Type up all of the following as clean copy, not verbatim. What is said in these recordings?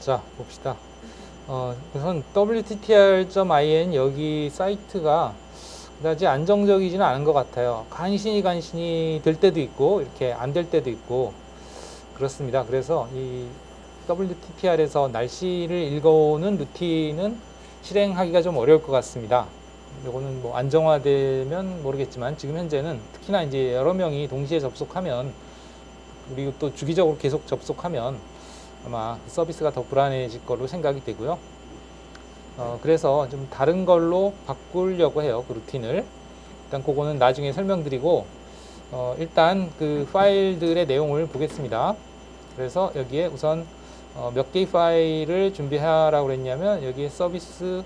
자, 봅시다. 우선 wttr.in 여기 사이트가 그다지 안정적이지는 않은 것 같아요. 간신히 될 때도 있고 이렇게 안 될 때도 있고 그렇습니다. 그래서 이 wttr에서 날씨를 읽어오는 루틴은 실행하기가 좀 어려울 것 같습니다. 이거는 뭐 안정화되면 모르겠지만 지금 현재는 특히나 이제 여러 명이 동시에 접속하면 그리고 또 주기적으로 계속 접속하면 아마 서비스가 더 불안해질 걸로 생각이 되고요. 그래서 좀 다른 걸로 바꾸려고 해요. 그 루틴을. 일단 그거는 나중에 설명드리고 일단 그 파일들의 내용을 보겠습니다. 그래서 여기에 우선 몇 개의 파일을 준비하라고 그랬냐면 여기에 서비스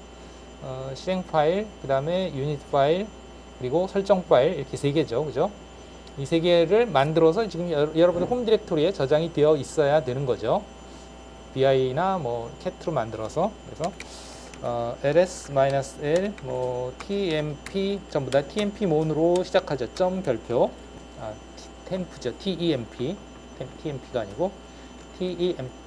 실행 파일, 그 다음에 유닛 파일, 그리고 설정 파일 이렇게 세 개죠. 그죠? 이 세 개를 만들어서 지금 여러분의 홈 디렉토리에 저장이 되어 있어야 되는 거죠. bi나 뭐 cat로 만들어서 그래서 ls-l 뭐 tmp 전부 다 tmp몬으로 시작하죠. 점 별표 temp죠. temp가 아니고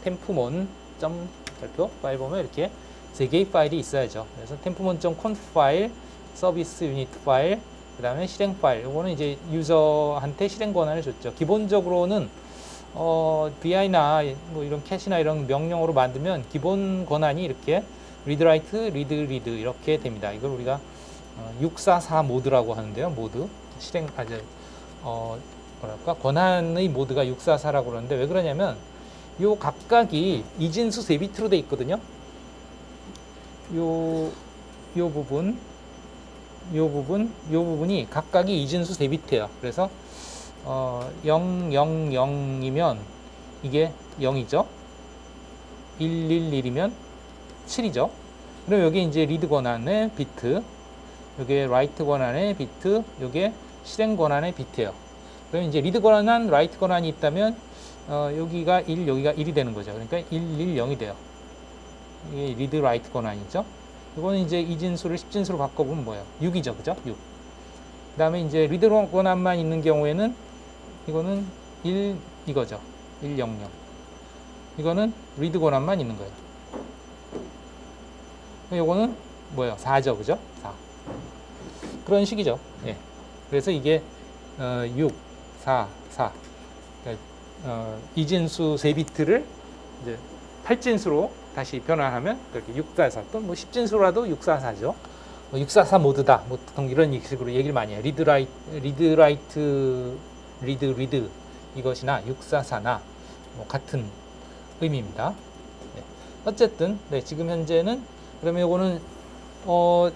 tempmon 점 별표 파일 보면 이렇게 세 개의 파일이 있어야죠. 그래서 tempmon.conf 파일, 서비스 유닛 파일, 그 다음에 실행 파일. 이거는 이제 유저한테 실행 권한을 줬죠. 기본적으로는 bi나 뭐 이런 캣이나 이런 명령어로 만들면 기본 권한이 이렇게 read, write, read 이렇게 됩니다. 이걸 우리가 644 모드라고 하는데요. 모드 실행 뭐랄까 권한의 모드가 644라고 그러는데 왜 그러냐면 요 각각이 이진수 3비트로 돼 있거든요. 요 부분이 각각이 이진수 3비트예요. 그래서 000이면 이게 0이죠. 111이면 7이죠. 그럼 여기 이제 리드 권한의 비트, 여기에 라이트 권한의 비트, 여기에 실행 권한의 비트예요. 그럼 이제 리드 권한, 라이트 권한이 있다면 여기가 1, 여기가 1이 되는 거죠. 그러니까 110이 돼요. 이게 리드 라이트 권한이죠. 이거는 이제 이진수를 10진수로 바꿔보면 뭐예요? 6이죠. 그죠? 6. 그 다음에 이제 리드 권한만 있는 경우에는 이거는 1 이거죠. 100. 이거는 리드 권한만 있는 거예요. 이거는 뭐예요? 4죠. 그죠? 4. 그런 식이죠. 예. 그래서 이게 6, 4, 4. 그러니까 이진수 3비트를 이제 8진수로 다시 변환하면 그렇게 644 또는 뭐 10진수라도 644죠. 644 모드다. 뭐 보통 이런 식으로 얘기를 많이 해요. 리드 라이트 리드 이것이나 644나 뭐 같은 의미입니다. 네. 어쨌든 네, 지금 현재는 그러면 이거는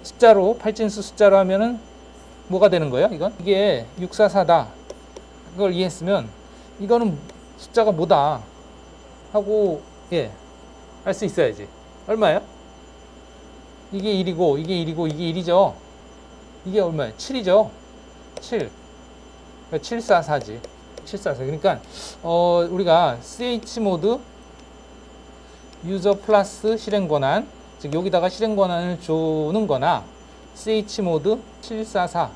숫자로 8진수 숫자로 하면은 뭐가 되는 거예요? 이게 644다. 그걸 이해했으면 이거는 숫자가 뭐다 하고 예. 알 수 있어야지. 얼마예요? 이게 1이고 이게 1이고 이게 1이죠. 이게 얼마예요? 7이죠. 7. 그러니까 744지. 744. 그러니까 우리가 ch모드 유저 플러스 실행 권한, 즉 여기다가 실행 권한을 주는 거나 ch모드 744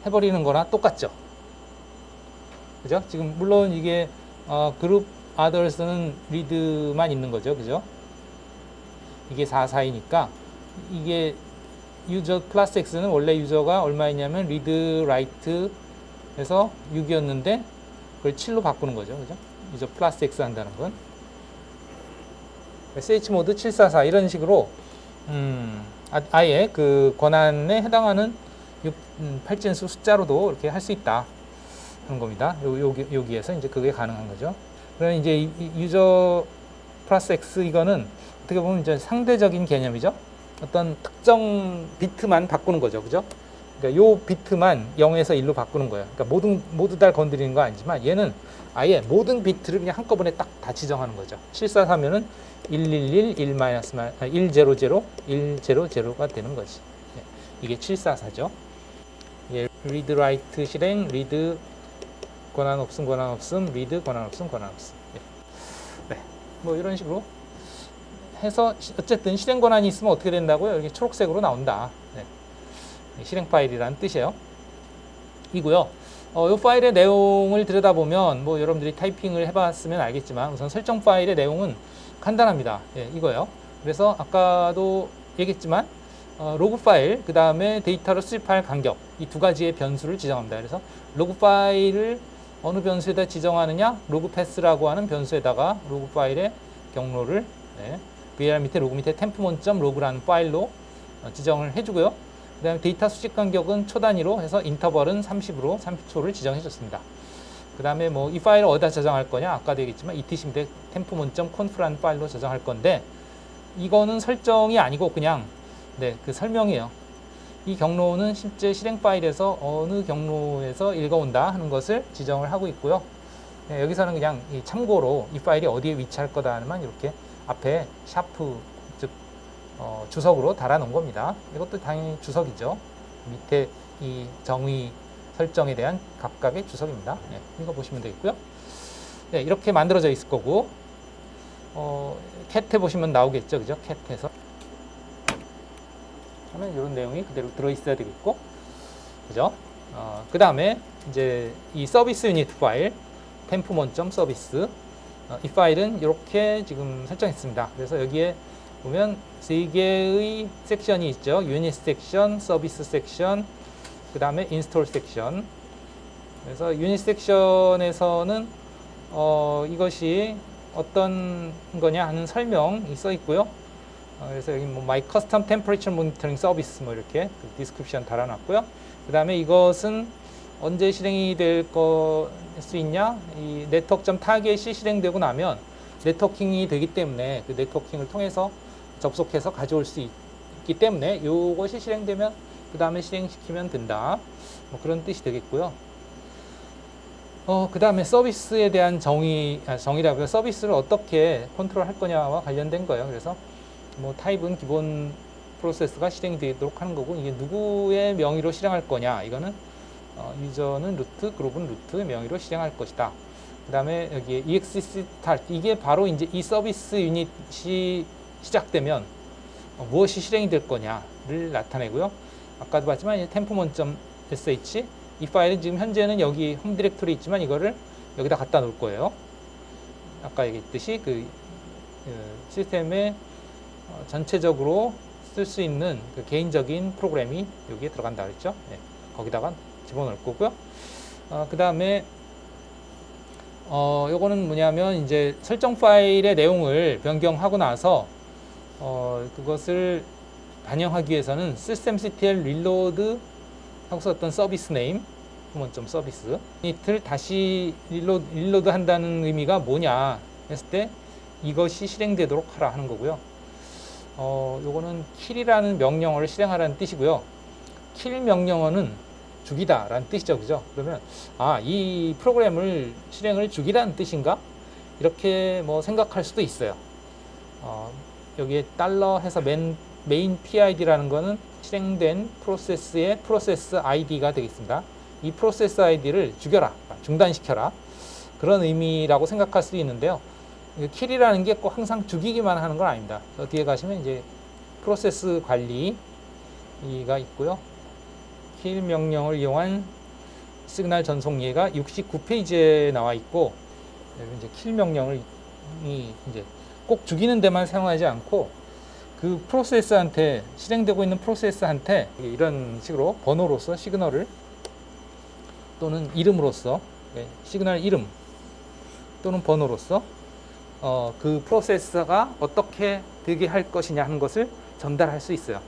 해버리는 거나 똑같죠. 그죠? 지금 물론 이게 그룹 others는 리드만 있는 거죠. 그죠? 이게 44이니까 이게 유저 플러스 x는 원래 유저가 얼마였냐면 리드 라이트 해서 6이었는데 그걸 7로 바꾸는 거죠. 그죠? 유저 플러스 x 한다는 건. sh 모드 744 이런 식으로 아예 그 권한에 해당하는 8진수 숫자로도 이렇게 할 수 있다 하는 겁니다. 여기에서 이제 그게 가능한 거죠. 그럼 이제 유저 플러스 x 이거는 어떻게 보면 이제 상대적인 개념이죠. 어떤 특정 비트만 바꾸는 거죠. 그죠? 그러니까 요 비트만 0에서 1로 바꾸는 거예요. 그러니까 모두 다 건드리는 거 아니지만 얘는 아예 모든 비트를 그냥 한꺼번에 딱 다 지정하는 거죠. 743면은 111, 100, 100가 되는 거지. 네. 이게 744죠. 예, read, write 실행, read 권한 없음, 리드 권한 없음. 네. 뭐 이런 식으로 해서 어쨌든 실행 권한이 있으면 어떻게 된다고요? 이렇게 초록색으로 나온다. 네. 실행 파일이라는 뜻이에요. 이고요. 이 파일의 내용을 들여다보면 뭐 여러분들이 타이핑을 해봤으면 알겠지만 우선 설정 파일의 내용은 간단합니다. 예, 이거요. 그래서 아까도 얘기했지만 로그 파일, 그 다음에 데이터를 수집할 간격, 이 두 가지의 변수를 지정합니다. 그래서 로그 파일을 어느 변수에다 지정하느냐, 로그 패스라고 하는 변수에다가 로그 파일의 경로를 var 밑에 로그 밑에 temp1.log라는 파일로 지정을 해주고요. 그 다음에 데이터 수집 간격은 초 단위로 해서 인터벌은 30으로 30초를 지정해 줬습니다. 그 다음에 뭐 이 파일을 어디다 저장할 거냐, 아까도 얘기했지만 etc 밑에 temp1.conf라는 파일로 저장할 건데, 이거는 설정이 아니고 그냥 그 설명이에요. 이 경로는 실제 실행 파일에서 어느 경로에서 읽어온다 하는 것을 지정을 하고 있고요. 여기서는 그냥 참고로 이 파일이 어디에 위치할 거다만 이렇게 앞에 샤프, 즉 주석으로 달아 놓은 겁니다. 이것도 당연히 주석이죠. 밑에 이 정의 설정에 대한 각각의 주석입니다. 이거 보시면 되겠고요. 이렇게 만들어져 있을 거고, cat 해보시면 나오겠죠. 그죠? cat에서 하면 이런 내용이 그대로 들어있어야 되겠고, 그죠? 그 다음에 이제 이 서비스 유니트 파일, temp1.service, 이 파일은 이렇게 지금 설정했습니다. 그래서 여기에 보면 세 개의 섹션이 있죠. 유닛 섹션, 서비스 섹션, 그 다음에 인스톨 섹션. 그래서 유닛 섹션에서는 이것이 어떤 거냐 하는 설명이 써 있고요. 그래서 여기 뭐 My Custom Temperature Monitoring Service 뭐 이렇게 디스크립션 달아놨고요. 그 다음에 이것은 언제 실행이 될 수 있냐? 이 네트워크.target이 실행되고 나면 네트워킹이 되기 때문에 그 네트워킹을 통해서 접속해서 가져올 수 있기 때문에 이것이 실행되면 그 다음에 실행시키면 된다. 뭐 그런 뜻이 되겠고요. 그 다음에 서비스에 대한 정의라고요. 서비스를 어떻게 컨트롤할 거냐와 관련된 거예요. 그래서 뭐 타입은 기본 프로세스가 실행되도록 하는 거고, 이게 누구의 명의로 실행할 거냐, 이거는 유저는 루트, 그룹은 루트의 명의로 실행할 것이다. 그 다음에 여기에 exec start, 이게 바로 이제 이 서비스 유닛이 시작되면 무엇이 실행이 될 거냐를 나타내고요. 아까도 봤지만 temp1.sh, 이 파일은 지금 현재는 여기 홈 디렉토리 있지만 이거를 여기다 갖다 놓을 거예요. 아까 얘기했듯이 그 시스템에 전체적으로 쓸 수 있는 그 개인적인 프로그램이 여기에 들어간다 그랬죠. 거기다가 집어넣을 거고요. 그 다음에 요거는 뭐냐면 이제 설정 파일의 내용을 변경하고 나서 그것을 반영하기 위해서는 systemctl reload 하고서 어떤 서비스 네임 서비스 유닛을 다시 릴로드 한다는 의미가 뭐냐 했을 때 이것이 실행되도록 하라 하는 거고요. 요거는 kill이라는 명령어를 실행하라는 뜻이고요. kill 명령어는 죽이다 라는 뜻이죠. 그죠? 그러면 이 프로그램을 실행을 죽이라는 뜻인가? 이렇게 뭐 생각할 수도 있어요. 여기에 달러 해서 메인 PID라는 거는 실행된 프로세스의 프로세스 ID가 되겠습니다. 이 프로세스 ID를 죽여라, 중단시켜라, 그런 의미라고 생각할 수도 있는데요. 킬이라는 게 꼭 항상 죽이기만 하는 건 아닙니다. 뒤에 가시면 이제 프로세스 관리가 있고요. 킬 명령을 이용한 시그널 전송 예가 69페이지에 나와 있고, 이제 킬 명령을 이제 꼭 죽이는 데만 사용하지 않고 그 프로세스한테, 실행되고 있는 프로세스한테 이런 식으로 번호로서 시그널을, 또는 이름으로서 시그널 이름 또는 번호로서 그 프로세스가 어떻게 되게 할 것이냐 하는 것을 전달할 수 있어요.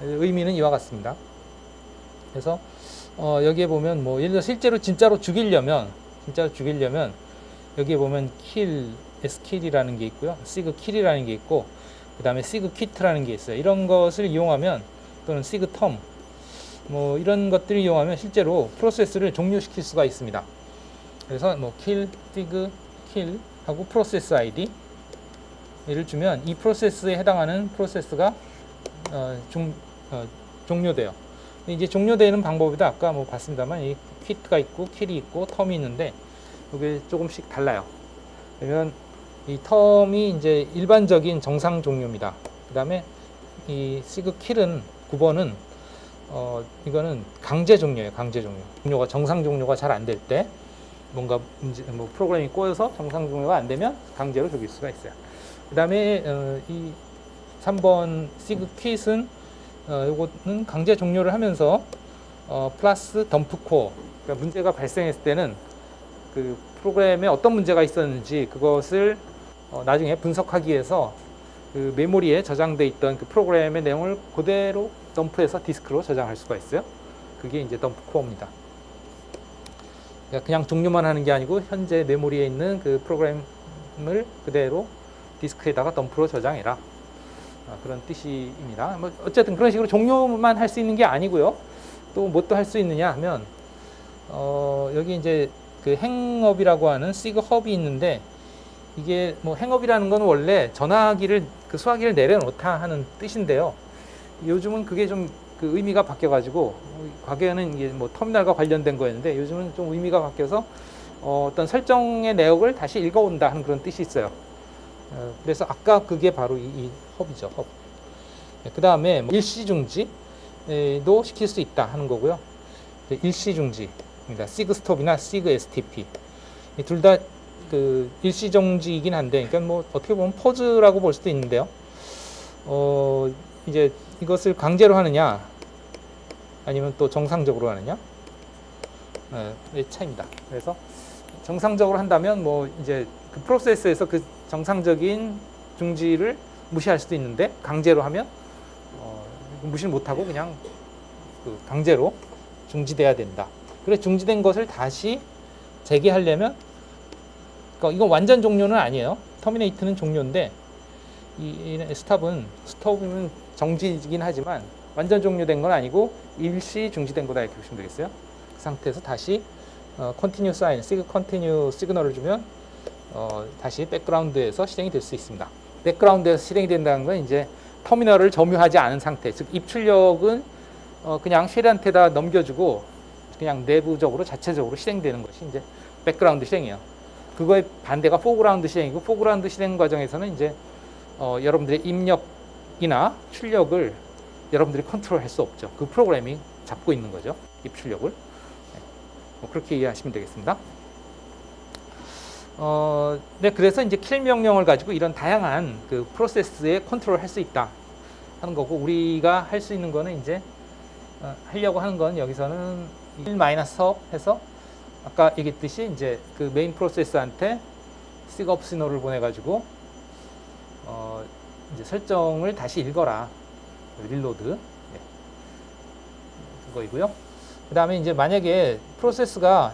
의미는 이와 같습니다. 그래서 여기에 보면 뭐 예를 들어 실제로 진짜로 죽이려면 여기에 보면 kill, skill이라는 게 있고요, sig kill이라는 게 있고, 그 다음에 sig quit라는 게 있어요. 이런 것을 이용하면, 또는 sig term, 뭐 이런 것들을 이용하면 실제로 프로세스를 종료시킬 수가 있습니다. 그래서 뭐 kill, sig, kill 하고 프로세스 ID 를 주면 이 프로세스에 해당하는 프로세스가 종료돼요. 이제 종료되는 방법이다. 아까 뭐 봤습니다만 이 quit가 있고 kill이 있고 term이 있는데 이게 조금씩 달라요. 그러면 이 term이 이제 일반적인 정상 종료입니다. 그 다음에 이 sig kill은 9번은 이거는 강제 종료예요. 강제 종료. 종료가 정상 종료가 잘 안 될 때 뭔가 문제, 뭐 프로그램이 꼬여서 정상 종료가 안 되면 강제로 죽일 수가 있어요. 그다음에 이 3번 sig quit은 이거는 강제 종료를 하면서 플러스 덤프 코어. 그러니까 문제가 발생했을 때는 그 프로그램에 어떤 문제가 있었는지 그것을 나중에 분석하기 위해서 그 메모리에 저장돼 있던 그 프로그램의 내용을 그대로 덤프해서 디스크로 저장할 수가 있어요. 그게 이제 덤프 코어입니다. 그러니까 그냥 종료만 하는 게 아니고 현재 메모리에 있는 그 프로그램을 그대로 디스크에다가 덤프로 저장해라. 그런 뜻입니다. 뭐 어쨌든 그런 식으로 종료만 할 수 있는 게 아니고요. 또 뭐 또 할 수 있느냐 하면 여기 이제 그 행업이라고 하는 sig hub이 있는데 이게 뭐 행업이라는 건 원래 전화기를 그 수화기를 내려놓다 하는 뜻인데요. 요즘은 그게 좀 그 의미가 바뀌어가지고 과거에는 이게 뭐 터미널과 관련된 거였는데 요즘은 좀 의미가 바뀌어서 어떤 설정의 내역을 다시 읽어온다 하는 그런 뜻이 있어요. 그래서 아까 그게 바로 이 헙이죠. 헙. 그 다음에 일시 중지도 시킬 수 있다 하는 거고요. 일시 중지입니다. sig stop이나 sig stp 둘 다 그 일시 정지이긴 한데, 그러니까 뭐 어떻게 보면 포즈라고 볼 수도 있는데요. 이제 이것을 강제로 하느냐, 아니면 또 정상적으로 하느냐, 의 차이입니다. 그래서 정상적으로 한다면 뭐 이제 그 프로세스에서 그 정상적인 중지를 무시할 수도 있는데 강제로 하면 무시를 못하고 그냥 그 강제로 중지돼야 된다. 그래서 중지된 것을 다시 재개하려면, 그러니까 이건 완전 종료는 아니에요. 터미네이트는 종료인데 이 스톱이면 정지이긴 하지만 완전 종료된 건 아니고 일시 중지된 거다 이렇게 보시면 되겠어요. 그 상태에서 다시 continue sign, sig continue 시그널을 주면 다시 백그라운드에서 실행이 될 수 있습니다. 백그라운드에서 실행이 된다는 건 이제 터미널을 점유하지 않은 상태, 즉 입출력은 그냥 쉘한테다 넘겨주고 그냥 내부적으로 자체적으로 실행되는 것이 이제 백그라운드 실행이에요. 그거의 반대가 포그라운드 실행이고, 포그라운드 실행 과정에서는 이제 여러분들의 입력이나 출력을 여러분들이 컨트롤할 수 없죠. 그 프로그램이 잡고 있는 거죠. 입출력을. 뭐 그렇게 이해하시면 되겠습니다. 네, 그래서 이제 킬 명령을 가지고 이런 다양한 그 프로세스에 컨트롤 할 수 있다 하는 거고, 우리가 할 수 있는 거는 이제 하려고 하는 건 여기서는 1-업 해서 아까 얘기했듯이 이제 그 메인 프로세스한테 sigop 신호를 보내가지고 이제 설정을 다시 읽어라, 릴로드. 네. 그거이고요. 그 다음에 이제 만약에 프로세스가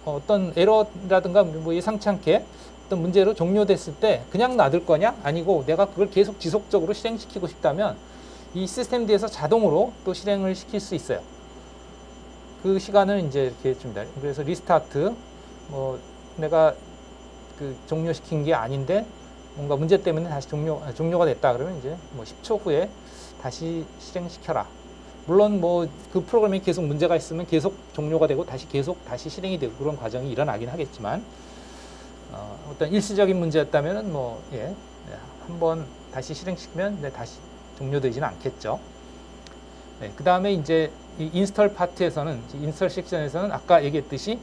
어떤 에러라든가 뭐 예상치 않게 어떤 문제로 종료됐을 때 그냥 놔둘 거냐? 아니고 내가 그걸 계속 지속적으로 실행시키고 싶다면 이 시스템 D에서 자동으로 또 실행을 시킬 수 있어요. 그 시간을 이제 이렇게 줍니다. 그래서 리스타트, 뭐 내가 그 종료시킨 게 아닌데 뭔가 문제 때문에 다시 종료가 됐다 그러면 이제 뭐 10초 후에 다시 실행시켜라. 물론 뭐 그 프로그램에 계속 문제가 있으면 계속 종료가 되고 다시 실행이 되고 그런 과정이 일어나긴 하겠지만, 어떤 일시적인 문제였다면은 뭐 한번 다시 실행시키면 다시 종료되지는 않겠죠. 네, 그 다음에 이제 이 인스톨 파트에서는, 인스톨 섹션에서는 아까 얘기했듯이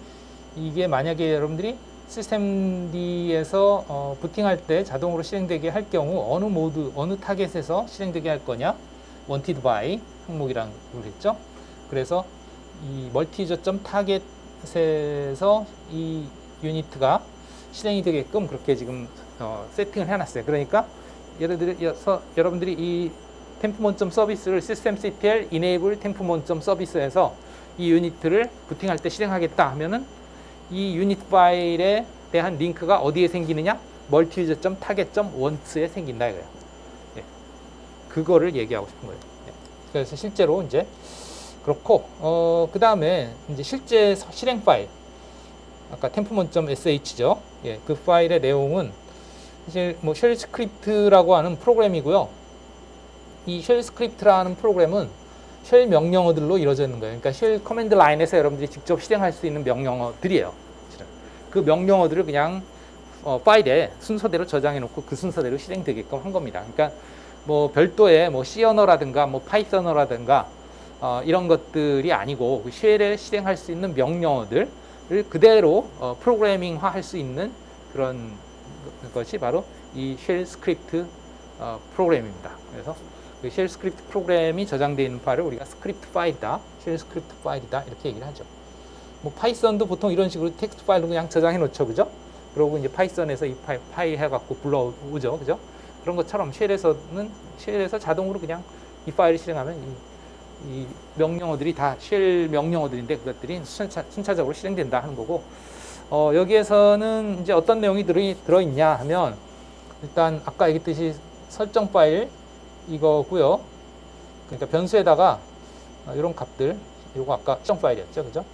이게 만약에 여러분들이 시스템 D에서 부팅할 때 자동으로 실행되게 할 경우 어느 모드, 어느 타겟에서 실행되게 할 거냐, wanted by 항목이라는 걸 했죠. 그래서 이 멀티저점 타겟에서 이 유니트가 실행이 되게끔 그렇게 지금 세팅을 해놨어요. 그러니까 예를 들어서 여러분들이 이 템프몬점 서비스를 systemctl enable 템프몬점 서비스에서 이 유니트를 부팅할 때 실행하겠다 하면은 이 유닛 파일에 대한 링크가 어디에 생기느냐? 멀티유저점 타겟점 원츠에 생긴다 이거예요. 예. 그거를 얘기하고 싶은 거예요. 예. 그래서 실제로 이제 그렇고 그 다음에 이제 실제 실행 파일, 아까 템프몬점.sh죠. 예. 그 파일의 내용은 사실 뭐 쉘 스크립트라고 하는 프로그램이고요. 이 쉘 스크립트라는 프로그램은 쉘 명령어들로 이루어져 있는 거예요. 그러니까 쉘 커맨드 라인에서 여러분들이 직접 실행할 수 있는 명령어들이에요. 그 명령어들을 그냥 파일에 순서대로 저장해 놓고 그 순서대로 실행되게끔 한 겁니다. 그러니까 뭐 별도의 뭐 C 언어라든가 뭐 파이썬어라든가 이런 것들이 아니고 그 쉘에 실행할 수 있는 명령어들을 그대로 프로그래밍화 할 수 있는 그런 것이 바로 이 쉘 스크립트 프로그램입니다. 그래서 그 쉘 스크립트 프로그램이 저장되어 있는 파일을 우리가 스크립트 파일이다, 쉘 스크립트 파일이다 이렇게 얘기를 하죠. 뭐 파이썬도 보통 이런 식으로 텍스트 파일로 그냥 저장해 놓죠, 그죠? 그러고 이제 파이썬에서 이 파일 해갖고 불러오죠, 그죠? 그런 것처럼 쉘에서 자동으로 그냥 이 파일을 실행하면 이 명령어들이 다 쉘 명령어들인데 그것들이 순차적으로 실행된다 하는 거고, 여기에서는 이제 어떤 내용이 들어있냐 하면 일단 아까 얘기했듯이 설정 파일 이거고요. 그러니까 변수에다가 이런 값들, 이거 아까 설정 파일이었죠, 그죠?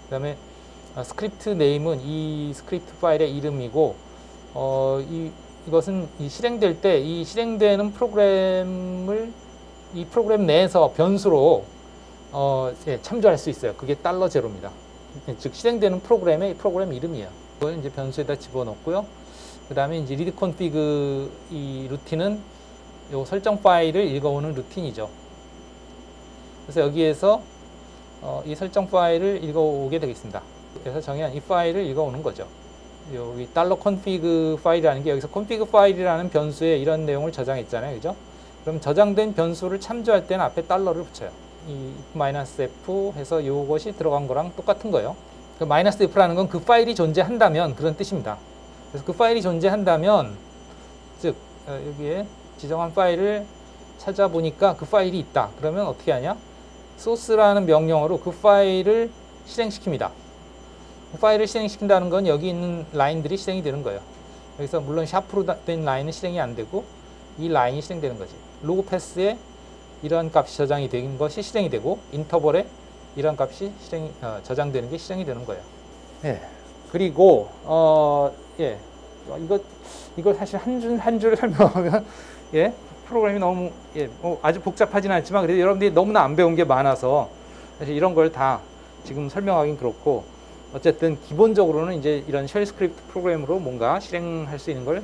그다음에 스크립트 네임은 이 스크립트 파일의 이름이고, 이것은 이 실행될 때 이 실행되는 프로그램을 이 프로그램 내에서 변수로 참조할 수 있어요. 그게 $0입니다. 즉 실행되는 프로그램의 프로그램 이름이에요. 그걸 이제 변수에다 집어넣고요. 그 다음에 이제 read config 이 루틴은 요 설정 파일을 읽어오는 루틴이죠. 그래서 여기에서 이 설정 파일을 읽어오게 되겠습니다. 그래서 정의한 이 파일을 읽어오는 거죠. 여기 $config 파일이라는 게 여기서 config 파일이라는 변수에 이런 내용을 저장했잖아요, 그죠? 그럼 저장된 변수를 참조할 때는 앞에 $를 붙여요. 이 -f 해서 요것이 들어간 거랑 똑같은 거예요. 그 -f라는 건 그 파일이 존재한다면 그런 뜻입니다. 그래서 그 파일이 존재한다면, 즉 여기에 지정한 파일을 찾아보니까 그 파일이 있다. 그러면 어떻게 하냐? source라는 명령어로 그 파일을 실행시킵니다. 그 파일을 실행시킨다는 건 여기 있는 라인들이 실행이 되는 거예요. 여기서 물론 샤프로 된 라인은 실행이 안 되고 이 라인이 실행되는 거지. 로그 패스에 이런 값이 저장이 된 것이 실행이 되고, 인터벌에 이런 값이 저장되는 게 실행이 되는 거예요. 예. 그리고 이걸 사실 한 줄 설명하면 프로그램이 너무 아주 복잡하지는 않지만 그래도 여러분들이 너무나 안 배운 게 많아서 사실 이런 걸 다 지금 설명하긴 그렇고, 어쨌든 기본적으로는 이제 이런 쉘 스크립트 프로그램으로 뭔가 실행할 수 있는 걸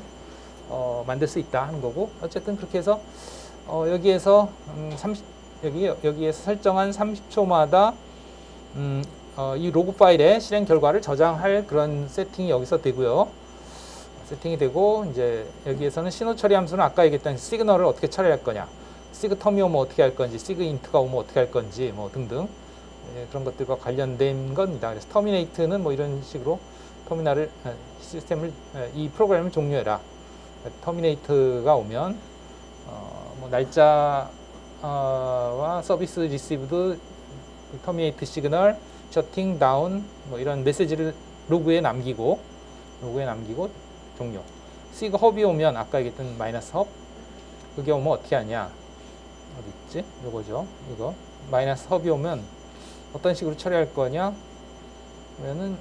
만들 수 있다 하는 거고, 어쨌든 그렇게 해서 여기에서 여기에서 설정한 30초마다 이 로그 파일의 실행 결과를 저장할 그런 세팅이 여기서 되고요. 세팅이 되고, 이제 여기에서는 신호 처리 함수는 아까 얘기했던 시그널을 어떻게 처리할 거냐, 시그 텀이 오면 어떻게 할 건지, 시그 인트가 오면 어떻게 할 건지 뭐 등등 그런 것들과 관련된 겁니다. 그래서 터미네이트는 뭐 이런 식으로 터미널을 시스템을 이 프로그램을 종료해라. 터미네이트가 오면 뭐 날짜와 서비스 리시브드, 터미네이트 시그널, 셔팅 다운 뭐 이런 메시지를 로그에 남기고 종료. 시그 헙이 오면 아까 얘기했던 마이너스 헙, 그게 오면 어떻게 하냐, 어디 있지? 요거죠. 이거 마이너스 헙이 오면 어떤 식으로 처리할 거냐? 그러면은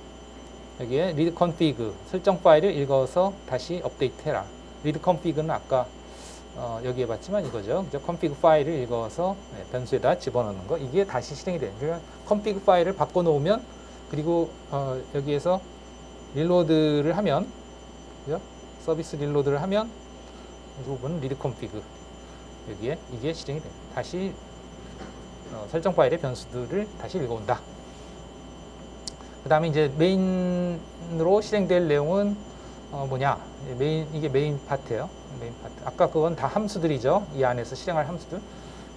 여기에 read config 설정 파일을 읽어서 다시 업데이트해라. read config는 아까 여기에 봤지만 이거죠. 그죠? config 파일을 읽어서 변수에다 집어넣는 거, 이게 다시 실행이 돼요. 그러니까 config 파일을 바꿔놓으면, 그리고 여기에서 릴로드를 하면, 그죠? 서비스 릴로드를 하면 이 부분은 read config, 여기에 이게 실행이 돼요. 다시 설정 파일의 변수들을 다시 읽어온다. 그 다음에 이제 메인으로 실행될 내용은 뭐냐? 이게 메인 파트예요. 메인 파트. 아까 그건 다 함수들이죠. 이 안에서 실행할 함수들.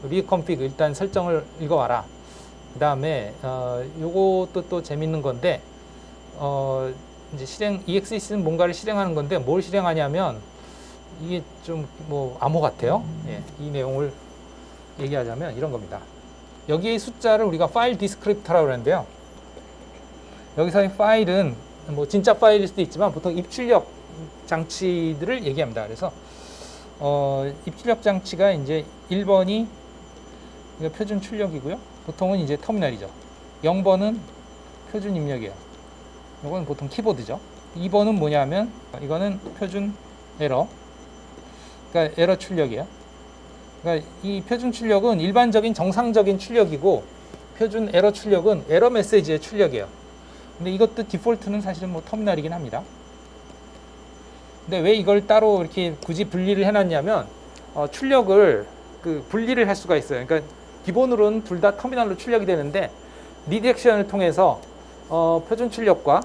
read config 일단 설정을 읽어와라. 그 다음에 요것도 또 재밌는 건데, 이제 EXEC는 뭔가를 실행하는 건데 뭘 실행하냐면, 이게 좀 뭐 암호 같아요. 이 내용을 얘기하자면 이런 겁니다. 여기의 숫자를 우리가 파일 디스크립터라고 그러는데요. 여기서의 파일은 뭐 진짜 파일일 수도 있지만 보통 입출력 장치들을 얘기합니다. 그래서 입출력 장치가 이제 1번이 이거 표준 출력이고요. 보통은 이제 터미널이죠. 0번은 표준 입력이에요. 이건 보통 키보드죠. 2번은 뭐냐면 이거는 표준 에러. 그러니까 에러 출력이에요. 그러니까 이 표준 출력은 일반적인 정상적인 출력이고, 표준 에러 출력은 에러 메시지의 출력이에요. 근데 이것도 디폴트는 사실은 뭐 터미널이긴 합니다. 근데 왜 이걸 따로 이렇게 굳이 분리를 해놨냐면, 출력을 분리를 할 수가 있어요. 그러니까 기본으로는 둘 다 터미널로 출력이 되는데 리디렉션을 통해서 표준 출력과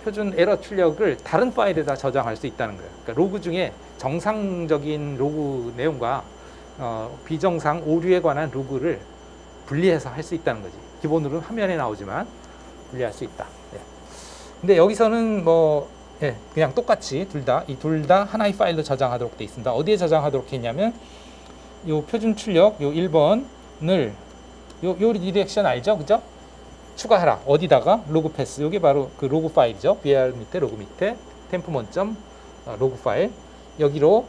표준 에러 출력을 다른 파일에다 저장할 수 있다는 거예요. 그러니까 로그 중에 정상적인 로그 내용과 비정상 오류에 관한 로그를 분리해서 할 수 있다는 거지. 기본으로는 화면에 나오지만 분리할 수 있다. 예. 근데 여기서는 그냥 똑같이 둘 다 하나의 파일로 저장하도록 돼 있습니다. 어디에 저장하도록 했냐면 요 표준 출력 요 1번을 요 리디렉션 알죠? 그죠? 추가하라. 어디다가? 로그 패스. 이게 바로 그 로그 파일이죠. BR 밑에 로그 밑에 템프 원점 로그 파일. 여기로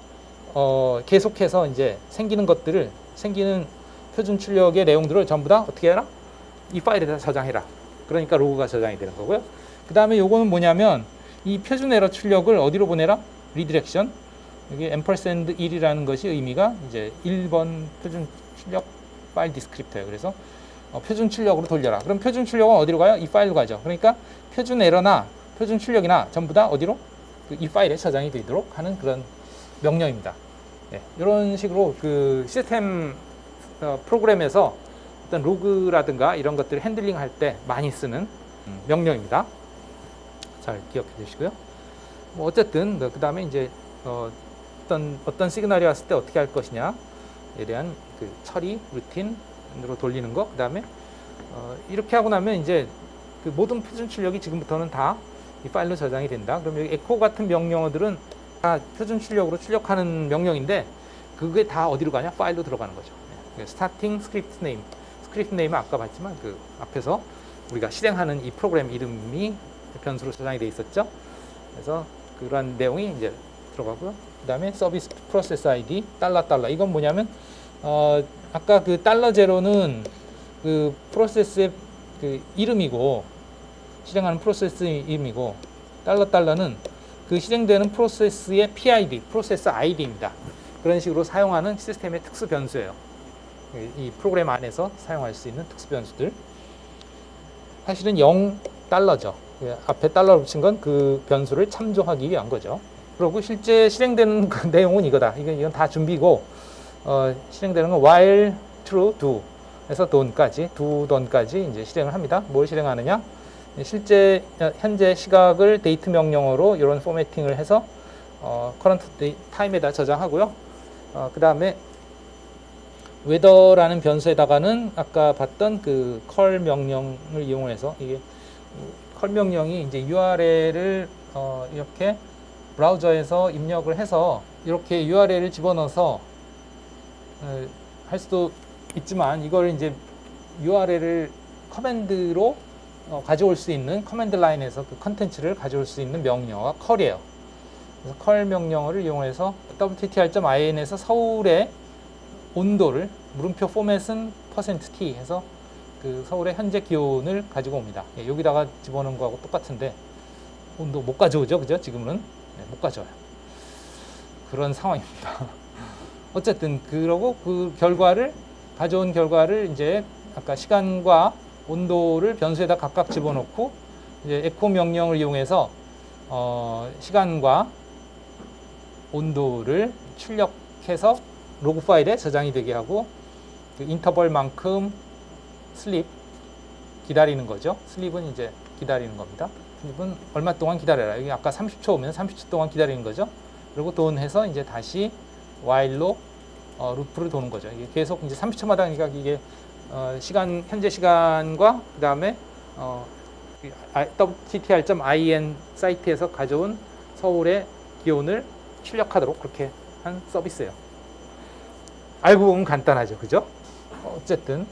계속해서 이제 생기는 표준 출력의 내용들을 전부 다 어떻게 해라? 이 파일에다 저장해라. 그러니까 로그가 저장이 되는 거고요. 그 다음에 요거는 뭐냐면 이 표준 에러 출력을 어디로 보내라? 리디렉션. 여기 앰퍼센드 1이라는 것이 의미가 이제 1번 표준 출력 파일 디스크립터예요. 그래서 표준 출력으로 돌려라. 그럼 표준 출력은 어디로 가요? 이 파일로 가죠. 그러니까 표준 에러나 표준 출력이나 전부 다 어디로? 이 파일에 저장이 되도록 하는 그런 명령입니다. 네, 이런 식으로 그 시스템 프로그램에서 어떤 로그라든가 이런 것들을 핸들링 할 때 많이 쓰는 명령입니다. 잘 기억해 주시고요. 어쨌든 그 다음에 이제 어떤 시그널이 왔을 때 어떻게 할 것이냐에 대한 그 처리 루틴으로 돌리는 거. 그 다음에 이렇게 하고 나면 이제 그 모든 표준 출력이 지금부터는 다 이 파일로 저장이 된다. 그럼 여기 에코 같은 명령어들은 다 표준 출력으로 출력하는 명령인데 그게 다 어디로 가냐? 파일로 들어가는 거죠. 스타팅 스크립트 네임. 스크립트 네임은 아까 봤지만 그 앞에서 우리가 실행하는 이 프로그램 이름이 변수로 저장이 돼 있었죠. 그래서 그런 내용이 이제 들어가고요. 그 다음에 서비스 프로세스 아이디 $. 이건 뭐냐면 아까 그 $0는 그 프로세스의 그 이름이고 실행하는 프로세스 이름이고 $는 그 실행되는 프로세스의 PID, 프로세스 ID입니다. 그런 식으로 사용하는 시스템의 특수 변수예요. 이 프로그램 안에서 사용할 수 있는 특수 변수들. 사실은 $0죠. 앞에 $를 붙인 건 그 변수를 참조하기 위한 거죠. 그리고 실제 실행되는 그 내용은 이거다. 이건 다 준비고 실행되는 건 while true do 에서 done까지 이제 실행을 합니다. 뭘 실행하느냐? 실제 현재 시각을 데이트 명령어로 이런 포매팅을 해서 current time에다 저장하고요. 그 다음에 weather라는 변수에다가는 아까 봤던 그 call 명령을 이용해서 이게 call 명령이 이제 URL을 이렇게 브라우저에서 입력을 해서 이렇게 URL을 집어넣어서 할 수도 있지만 이걸 이제 URL을 커맨드로 가져올 수 있는 커맨드 라인에서 그 컨텐츠를 가져올 수 있는 명령어가 call이에요. 그래서 call 명령어를 이용해서 wttr.in에서 서울의 온도를 물음표 포맷은 %t 해서 그 서울의 현재 기온을 가지고 옵니다. 여기다가 집어넣은 거하고 똑같은데 온도 못 가져오죠, 그죠? 지금은 못 가져와요. 그런 상황입니다. 어쨌든 그러고 그 가져온 결과를 이제 아까 시간과 온도를 변수에다 각각 집어넣고 이제 에코 명령을 이용해서 시간과 온도를 출력해서 로그 파일에 저장이 되게 하고 그 인터벌만큼 슬립 기다리는 거죠. 슬립은 이제 기다리는 겁니다. 슬립은 얼마 동안 기다려라. 여기 아까 30초면 30초 동안 기다리는 거죠. 그리고 돈해서 이제 다시 while로 루프를 도는 거죠. 이게 계속 이제 30초마다 그러니까 이게 현재 시간과 그 다음에 wttr.in 사이트에서 가져온 서울의 기온을 출력하도록 그렇게 한 서비스예요. 알고 보면 간단하죠, 그죠? 어쨌든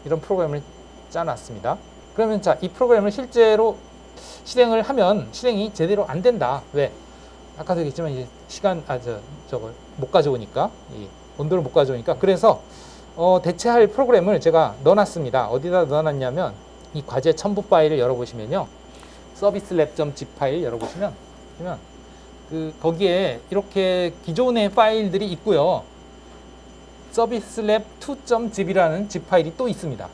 이런 프로그램을 짜놨습니다. 그러면 자, 이 프로그램을 실제로 실행을 하면 실행이 제대로 안 된다. 왜? 아까도 얘기했지만 이제 저걸 못 가져오니까 이 온도를 못 가져오니까 그래서 대체할 프로그램을 제가 넣어놨습니다. 어디다 넣어놨냐면 이 과제 첨부 파일을 열어보시면요, servicelab.zip 파일 열어보시면 거기에 이렇게 기존의 파일들이 있고요. servicelab2.zip이라는 zip 파일이 또 있습니다.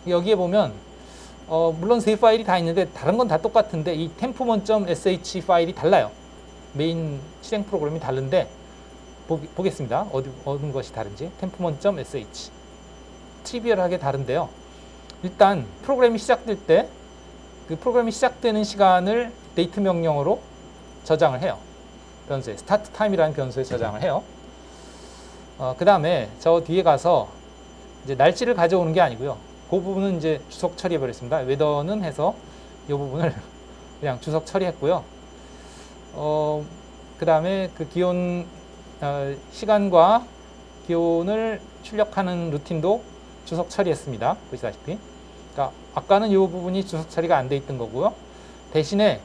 여기에 보면 물론 세 파일이 다 있는데 다른 건 다 똑같은데 이 temp1.sh 파일이 달라요. 메인 실행 프로그램이 다른데 보겠습니다. 어느 것이 다른지. temp1.sh 트리비얼하게 다른데요. 일단 프로그램이 시작될 때 그 프로그램이 시작되는 시간을 데이트 명령으로 저장을 해요. 변수에 스타트 타임이라는 변수에 저장을 해요. 그 다음에 저 뒤에 가서 이제 날짜를 가져오는 게 아니고요. 그 부분은 이제 주석 처리해 버렸습니다. 웨더는 해서 이 부분을 그냥 주석 처리했고요. 그 다음에 그 기온 시간과 기온을 출력하는 루틴도 주석 처리했습니다. 보시다시피. 그러니까 아까는 이 부분이 주석 처리가 안 돼 있던 거고요. 대신에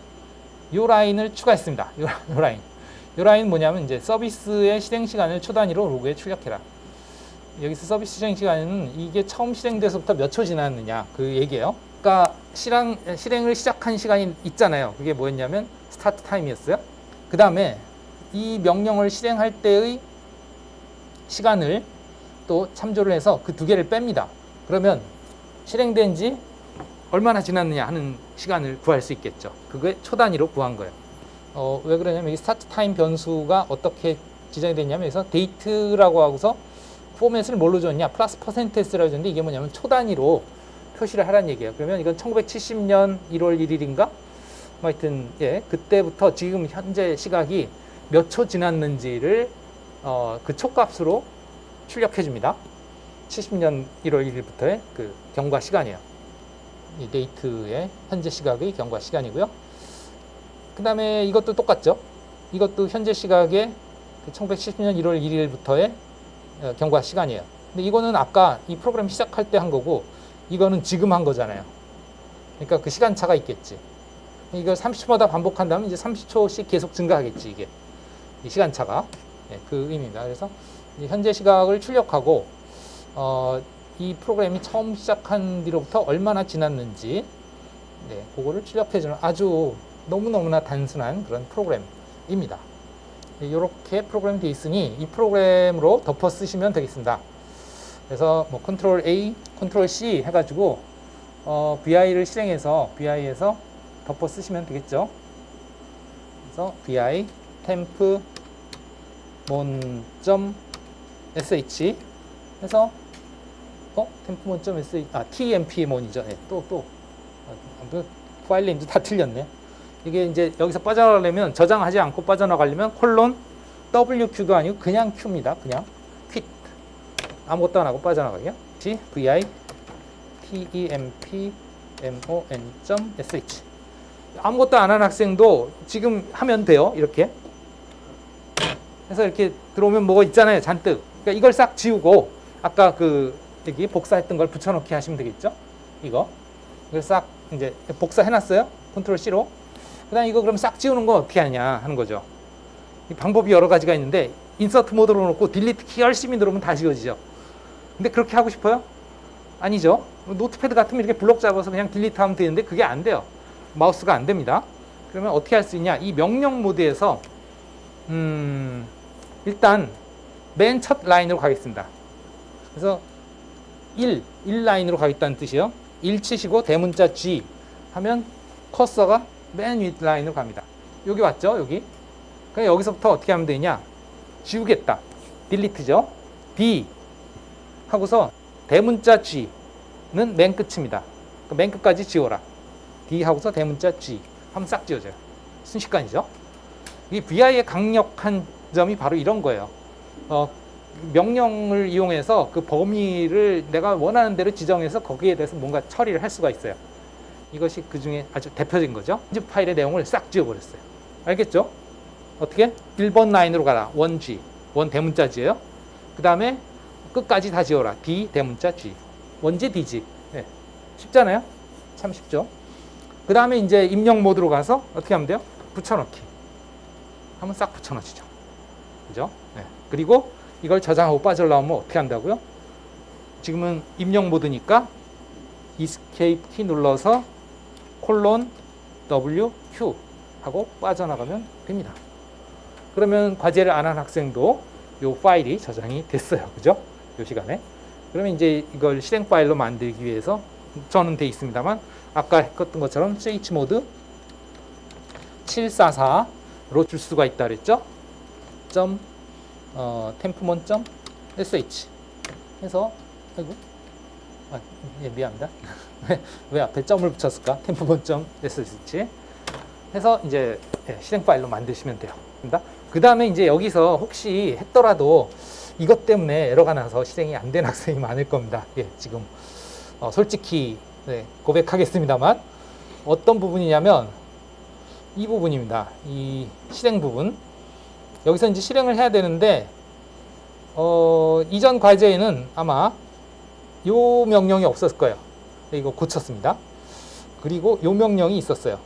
이 라인을 추가했습니다. 이 라인. 이 라인 뭐냐면 이제 서비스의 실행 시간을 초 단위로 로그에 출력해라. 여기서 서비스 실행 시간은 이게 처음 실행돼서부터 몇 초 지났느냐 그 얘기예요. 그러니까 실행을 시작한 시간이 있잖아요. 그게 뭐였냐면 스타트 타임이었어요. 그 다음에 이 명령을 실행할 때의 시간을 또 참조를 해서 그 두 개를 뺍니다. 그러면 실행된 지 얼마나 지났느냐 하는 시간을 구할 수 있겠죠. 그게 초 단위로 구한 거예요. 왜 그러냐면 이 스타트 타임 변수가 어떻게 지정이 됐냐면 여기서 데이트라고 하고서 포맷을 뭘로 줬냐 플러스 %s라고 줬는데 이게 뭐냐면 초 단위로 표시를 하라는 얘기예요. 그러면 이건 1970년 1월 1일인가? 하여튼 예, 그때부터 지금 현재 시각이 몇 초 지났는지를 그 초값으로 출력해 줍니다. 70년 1월 1일부터의 그 경과 시간이에요. 이 데이트의 현재 시각의 경과 시간이고요. 그 다음에 이것도 똑같죠. 이것도 현재 시각의 1970년 1월 1일부터의 경과 시간이에요. 근데 이거는 아까 이 프로그램 시작할 때 한 거고 이거는 지금 한 거잖아요. 그러니까 그 시간차가 있겠지. 이걸 30초마다 반복한다면 이제 30초씩 계속 증가하겠지, 이게. 이 시간차가. 네, 그 의미입니다. 그래서 현재 시각을 출력하고 이 프로그램이 처음 시작한 뒤로부터 얼마나 지났는지 네, 그거를 출력해주는 아주 너무너무나 단순한 그런 프로그램입니다. 이렇게 프로그램이 되어 있으니 이 프로그램으로 덮어 쓰시면 되겠습니다. 그래서 뭐 컨트롤 A, 컨트롤 C 해가지고 VI를 실행해서 VI에서 덮어 쓰시면 되겠죠. 그래서 VI temp mon.sh 해서 temp mon.sh temp mon이죠. 네, 또 파일 네임도 다 틀렸네. 이게 이제 여기서 빠져나가려면 저장하지 않고 빠져나가려면 콜론 WQ가 아니고 그냥 Q입니다. 그냥 quit 아무것도 안 하고 빠져나가기요. vi temp mon.sh 아무것도 안 한 학생도 지금 하면 돼요. 이렇게 해서 이렇게 들어오면 뭐가 있잖아요. 잔뜩. 그러니까 이걸 싹 지우고 아까 그 여기 복사했던 걸 붙여넣기 하시면 되겠죠. 이걸 싹 이제 복사해놨어요. 컨트롤 C로. 그다음 이거 그럼 싹 지우는 거 어떻게 하냐 하는 거죠. 이 방법이 여러 가지가 있는데 인서트 모드로 놓고 딜리트 키 열심히 누르면 다 지워지죠. 근데 그렇게 하고 싶어요? 아니죠. 노트패드 같으면 이렇게 블록 잡아서 그냥 딜리트 하면 되는데 그게 안 돼요. 마우스가 안 됩니다. 그러면 어떻게 할 수 있냐? 이 명령 모드에서 일단 맨 첫 라인으로 가겠습니다. 그래서 1 라인으로 가겠다는 뜻이에요. 1 치시고 대문자 G 하면 커서가 맨 윗 라인으로 갑니다. 여기 왔죠? 여기. 그럼 여기서부터 어떻게 하면 되냐? 지우겠다. 딜리트죠. D 하고서 대문자 G는 맨 끝입니다. 맨 끝까지 지워라. D 하고서 대문자 G 하면 싹 지워져요. 순식간이죠. 이 VI의 강력한 점이 바로 이런 거예요. 명령을 이용해서 그 범위를 내가 원하는 대로 지정해서 거기에 대해서 뭔가 처리를 할 수가 있어요. 이것이 그 중에 아주 대표적인 거죠. zip 파일의 내용을 싹 지워버렸어요. 알겠죠? 어떻게? 1번 라인으로 가라. 1G. 1 대문자 G예요. 그 다음에 끝까지 다 지워라. D 대문자 G. 1G, DG. 네. 쉽잖아요? 참 쉽죠? 그 다음에 이제 입력 모드로 가서 어떻게 하면 돼요? 붙여넣기. 하면 싹 붙여넣으시죠. 그죠? 네. 그리고 이걸 저장하고 빠져나오면 어떻게 한다고요? 지금은 입력 모드니까 Escape 키 눌러서 콜론 WQ 하고 빠져나가면 됩니다. 그러면 과제를 안 한 학생도 이 파일이 저장이 됐어요. 그죠? 이 시간에. 그러면 이제 이걸 실행 파일로 만들기 위해서 저는 돼 있습니다만 아까 했던 것처럼 chmod 744로 줄 수가 있다 그랬죠? tempmon.sh 해서 아이고 예, 미안합니다. 왜 앞에 점을 붙였을까? 템포본.sh 해서 이제 실행 파일로 만드시면 돼요. 그 다음에 이제 여기서 혹시 했더라도 이것 때문에 에러가 나서 실행이 안 된 학생이 많을 겁니다. 예, 지금 솔직히 고백하겠습니다만 어떤 부분이냐면 이 부분입니다. 이 실행 부분. 여기서 이제 실행을 해야 되는데 이전 과제에는 아마 요 명령이 없었을 거예요. 이거 고쳤습니다. 그리고 요 명령이 있었어요.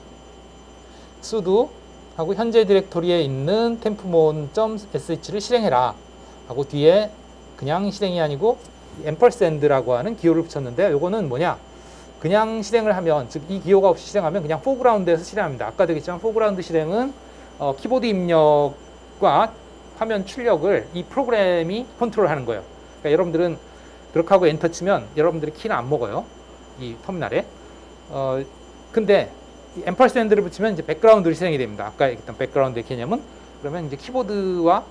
sudo 하고 현재 디렉토리에 있는 tempmon.sh를 실행해라 하고 뒤에 그냥 실행이 아니고 앰퍼센드라고 하는 기호를 붙였는데 요거는 뭐냐, 그냥 실행을 하면, 즉 이 기호가 없이 실행하면 그냥 포그라운드에서 실행합니다. 아까도 얘기했지만 포그라운드 실행은 키보드 입력과 화면 출력을 이 프로그램이 컨트롤하는 거예요. 그러니까 여러분들은 그렇게 하고 엔터 치면 여러분들이 키는 안 먹어요, 이 터미널에. 근데 이 앰퍼센드를 붙이면 이제 백그라운드로 실행이 됩니다. 아까 얘기했던 백그라운드의 개념은, 그러면 이제 키보드와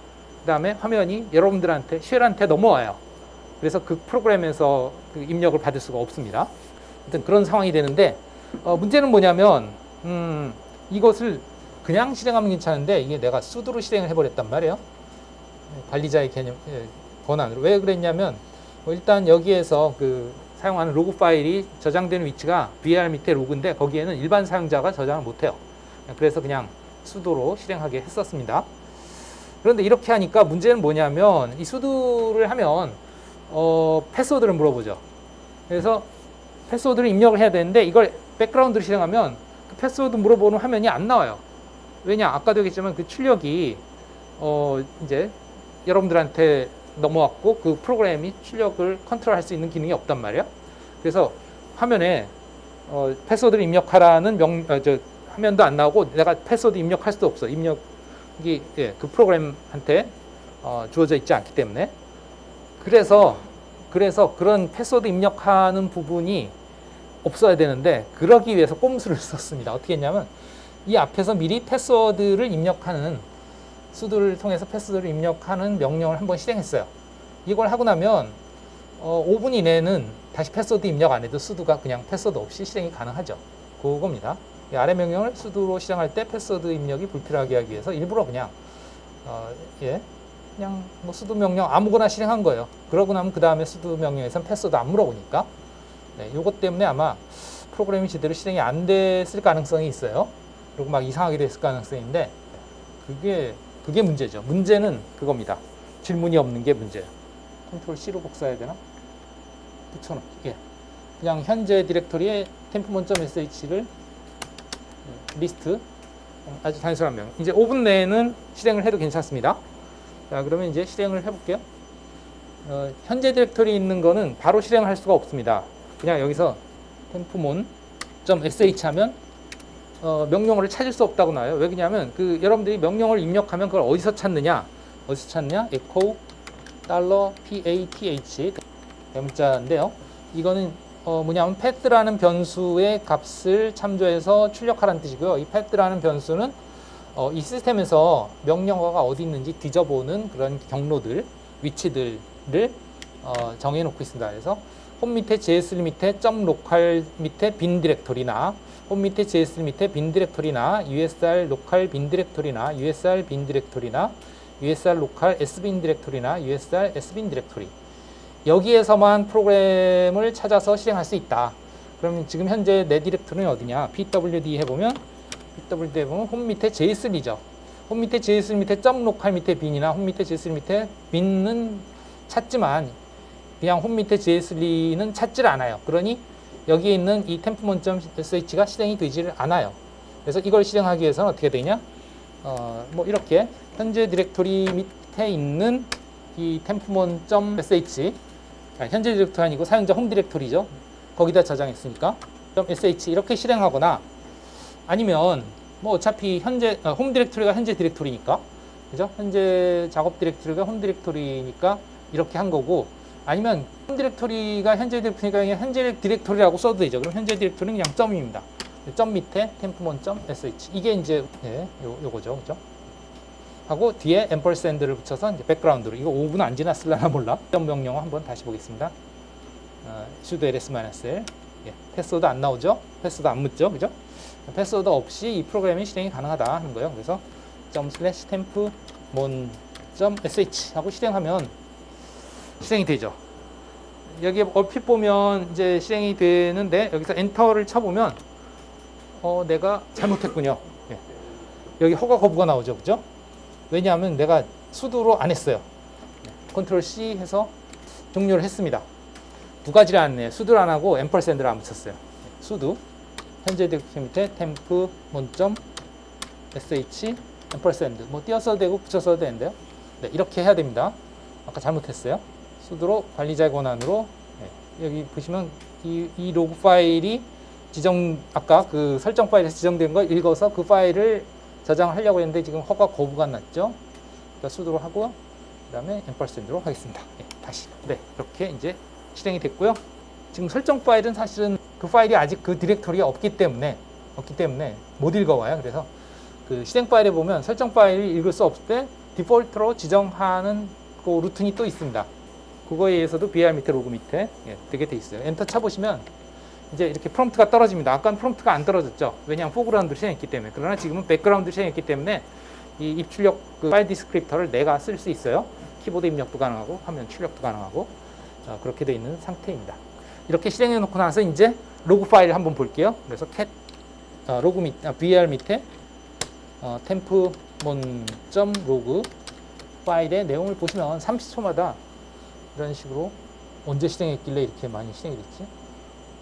그다음에 화면이 여러분들한테 쉘한테 넘어와요. 그래서 그 프로그램에서 그 입력을 받을 수가 없습니다. 하여튼 그런 상황이 되는데 문제는 뭐냐면 이것을 그냥 실행하면 괜찮은데 이게 내가 sudo로 실행을 해버렸단 말이에요. 관리자의 개념 권한으로. 왜 그랬냐면 일단 여기에서 그 사용하는 로그 파일이 저장되는 위치가 var 밑에 로그인데 거기에는 일반 사용자가 저장을 못해요. 그래서 그냥 sudo로 실행하게 했었습니다. 그런데 이렇게 하니까 문제는 뭐냐면 이 sudo를 하면 패스워드를 물어보죠. 그래서 패스워드를 입력을 해야 되는데 이걸 백그라운드로 실행하면 그 패스워드 물어보는 화면이 안 나와요. 왜냐? 아까도 얘기했지만 그 출력이 이제 여러분들한테 넘어왔고 그 프로그램이 출력을 컨트롤할 수 있는 기능이 없단 말이에요. 그래서 화면에 패스워드를 입력하라는 화면도 안 나오고 내가 패스워드 입력할 수도 없어. 입력이 그 프로그램한테 주어져 있지 않기 때문에. 그래서 그런 패스워드 입력하는 부분이 없어야 되는데 그러기 위해서 꼼수를 썼습니다. 어떻게 했냐면 이 앞에서 미리 패스워드를 입력하는 sudo를 통해서 패스워드를 입력하는 명령을 한번 실행했어요. 이걸 하고 나면 5분 이내는 다시 패스워드 입력 안 해도 sudo가 그냥 패스워드 없이 실행이 가능하죠. 그겁니다. 이 아래 명령을 sudo로 실행할 때 패스워드 입력이 불필요하게 하기 위해서 일부러 그냥 그냥 뭐 sudo 명령 아무거나 실행한 거예요. 그러고 나면 그 다음에 sudo 명령에선 패스워드 안 물어보니까 이것 때문에 아마 프로그램이 제대로 실행이 안 됐을 가능성이 있어요. 그리고 막 이상하게 됐을 가능성인데 그게 문제죠. 문제는 그겁니다. 질문이 없는 게 문제예요. 컨트롤 C로 복사해야 되나? 붙여놓기. 그냥 현재 디렉토리에 tempmon.sh를 리스트 아주 단순한 명. 이제 5분 내에는 실행을 해도 괜찮습니다. 자, 그러면 이제 실행을 해볼게요. 현재 디렉토리에 있는 거는 바로 실행할 수가 없습니다. 그냥 여기서 tempmon.sh 하면 명령어를 찾을 수 없다고 나와요. 왜 그러냐면 여러분들이 명령어를 입력하면 그걸 어디서 찾느냐? echo $path 대문자인데요. 이거는 뭐냐면 path라는 변수의 값을 참조해서 출력하라는 뜻이고요. 이 path라는 변수는 이 시스템에서 명령어가 어디 있는지 뒤져보는 그런 경로들, 위치들을 정해놓고 있습니다. 그래서 홈 밑에 js 밑에 .local 밑에 bin 디렉토리나 홈 밑에 js 밑에 bin 디렉토리나 usr local bin 디렉토리나 usr bin 디렉토리나 usr local sbin 디렉토리나 usr sbin 디렉토리, 여기에서만 프로그램을 찾아서 실행할 수 있다. 그러면 지금 현재 내 디렉토리는 어디냐? pwd 해보면 홈 밑에 jsl이죠. 홈 밑에 js 밑에 .local 밑에 bin이나 홈 밑에 js 밑에 bin은 찾지만 그냥 홈 밑에 jsl는 찾질 않아요. 그러니 여기에 있는 이 tempmon.sh가 실행이 되지를 않아요. 그래서 이걸 실행하기 위해서는 어떻게 되냐? 뭐 이렇게 현재 디렉토리 밑에 있는 이 tempmon.sh, 현재 디렉토리 아니고 사용자 홈 디렉토리죠. 거기다 저장했으니까 .sh 이렇게 실행하거나, 아니면 뭐 어차피 현재 홈 디렉토리가 현재 디렉토리니까, 그죠? 현재 작업 디렉토리가 홈 디렉토리니까 이렇게 한 거고, 아니면 홈 디렉토리가 현재 디렉토리가 그냥 현재 디렉토리라고 써도 되죠. 그럼 현재 디렉토리는 그냥 점입니다. 점 밑에 tempmon.sh, 이게 이제 요거죠, 그죠? 하고 뒤에 앰퍼센드를 붙여서 이제 백그라운드로, 이거 5분 안 지났을라나 몰라. 점 명령어 한번 다시 보겠습니다. sudo ls-l. 예, 패스워드 안 나오죠? 패스워드 안 묻죠? 그죠? 패스워드 없이 이 프로그램이 실행이 가능하다 하는 거예요. 그래서 ./temp mon.sh 하고 실행하면 실행이 되죠. 여기 얼핏 보면 이제 실행이 되는데 여기서 엔터를 쳐보면 내가 잘못했군요. 예. 여기 허가 거부가 나오죠. 그죠? 왜냐하면 내가 수두로 안 했어요. 컨트롤 C 해서 종료를 했습니다. 두 가지를 안 했네요. 수두를 안 하고 앰퍼센드를 안 붙였어요. 수두 현재 디렉토리 밑에 temp mon.sh 앰퍼센드 뭐 띄어서도 되고 붙여서도 되는데요. 네, 이렇게 해야 됩니다. 아까 잘못했어요. 수두로 관리자의 권한으로 여기 보시면 이 로그 파일이 아까 그 설정 파일에서 지정된 걸 읽어서 그 파일을 저장하려고 했는데 지금 허가 거부가 났죠. 그러니까 수두로 하고 그다음에 앰퍼센드로 하겠습니다. 다시 이렇게 이제 실행이 됐고요. 지금 설정 파일은 사실은 그 파일이 아직 그 디렉토리가 없기 때문에 못 읽어와요. 그래서 그 실행 파일에 보면 설정 파일을 읽을 수 없을 때 디폴트로 지정하는 그 루틴이 또 있습니다. 그거에 의해서도 BR 밑에 로그 밑에 되게 돼 있어요. 엔터 쳐보시면 이제 이렇게 프롬프트가 떨어집니다. 아까는 프롬프트가 안 떨어졌죠. 왜냐하면 포그라운드를 실행했기 때문에. 그러나 지금은 백그라운드를 실행했기 때문에 이 입출력 그 파일 디스크립터를 내가 쓸 수 있어요. 키보드 입력도 가능하고 화면 출력도 가능하고 그렇게 돼 있는 상태입니다. 이렇게 실행해 놓고 나서 이제 로그 파일을 한번 볼게요. 그래서 cat 로그 BR 밑에 temp mon.log 파일의 내용을 보시면 30초마다 이런 식으로 언제 실행했길래 이렇게 많이 실행이 됐지?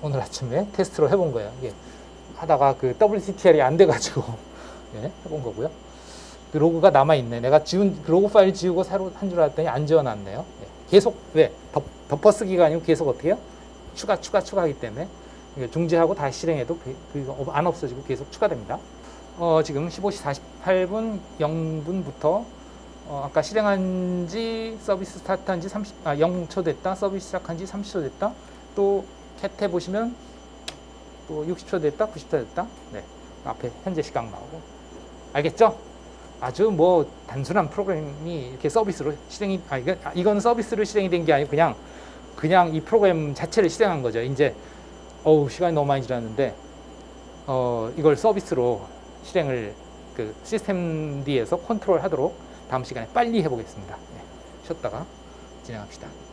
오늘 아침에 테스트로 해본 거예요. 이게 하다가 그 WCTL이 안 돼가지고 해본 거고요. 그 로그가 남아있네. 내가 지운 그 로그 파일 지우고 새로 한 줄 알았더니 안 지워놨네요. 계속 덮어쓰기가 아니고 계속 어떻게 해요? 추가하기 때문에 중지하고 다시 실행해도 그거 안 없어지고 계속 추가됩니다. 지금 15시 48분 0분부터 아까 실행한 지 서비스 스타트한 지 0초 됐다. 서비스 시작한 지 30초 됐다. 또 캣 해보시면 또 60초 됐다. 90초 됐다. 네, 앞에 현재 시각 나오고. 알겠죠? 아주 뭐 단순한 프로그램이 이렇게 서비스로 실행이 이건 서비스로 실행이 된 게 아니고 그냥 이 프로그램 자체를 실행한 거죠. 이제 시간이 너무 많이 지났는데 이걸 서비스로 실행을 그 시스템 D에서 컨트롤 하도록 다음 시간에 빨리 해보겠습니다. 쉬었다가 진행합시다.